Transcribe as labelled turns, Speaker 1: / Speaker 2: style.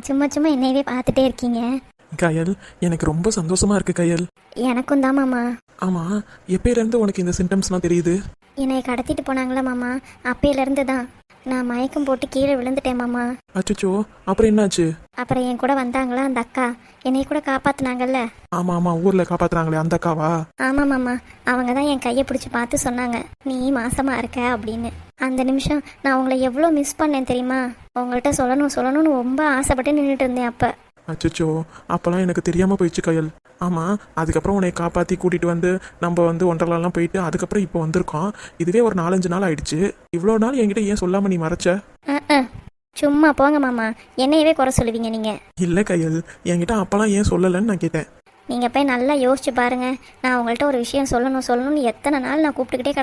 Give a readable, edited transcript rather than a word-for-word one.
Speaker 1: சும்மா சும்மா என்னையவே பார்த்துட்டே இருக்கீங்க?
Speaker 2: கயல், எனக்கு ரொம்ப சந்தோஷமா இருக்கு கயல்.
Speaker 1: எனக்கும் தான் மாமா.
Speaker 2: ஆமா, எப்பயிலேருந்து உனக்கு இந்த சிம்டம்ஸ்லாம் தெரியுது?
Speaker 1: என்னை கடத்திட்டு போனாங்களா மாமா, அப்பையிலேருந்து தான். நான் மயக்கம் போட்டு கீழே விழுந்துட்டேன் மாமா.
Speaker 2: அச்சோ, அப்புறம் என்னாச்சு?
Speaker 1: அப்புறம் என் கூட வந்தாங்களா அந்த அக்கா, என்னை கூட காப்பாத்துனாங்கல்ல.
Speaker 2: ஆமா ஆமா, ஊர்ல காப்பாத்துறாங்களே அந்த அக்காவா?
Speaker 1: ஆமா மாமா, அவங்க தான் என் கையை பிடிச்சி பார்த்து சொன்னாங்க நீ மாசமா இருக்க அப்படின்னு. அந்த நிமிஷம் நான் உங்களை எவ்வளோ மிஸ் பண்ணேன் தெரியுமா? உங்கள்கிட்ட சொல்லணும்னு ரொம்ப ஆசைப்பட்டு நின்றுட்டு இருந்தேன் அப்போ.
Speaker 2: அச்சோ, அப்போல்லாம் எனக்கு தெரியாமல் போயிடுச்சு கயல். ஆமாம், அதுக்கப்புறம் உன்னை காப்பாற்றி கூட்டிகிட்டு வந்து நம்ம வந்து ஒன்றரெல்லாம் போயிட்டு அதுக்கப்புறம் இப்போ வந்திருக்கோம். இதுவே ஒரு 4-5 நாள் ஆயிடுச்சு. இவ்வளோ நாள் என்கிட்ட ஏன் சொல்லாமல் நீ மறைச்ச?
Speaker 1: சும்மா போங்க மாமா, என்னையவே குறை சொல்லுவீங்க நீங்கள்.
Speaker 2: இல்லை கயல், என்கிட்ட அப்போல்லாம் ஏன் சொல்லலைன்னு நான் கேட்டேன்.
Speaker 1: நீங்கள் போய் நல்லா யோசிச்சு பாருங்க. நான் உங்கள்கிட்ட ஒரு விஷயம் சொல்லணும்னு எத்தனை நாள் நான் கூப்பிட்டுக்கிட்டே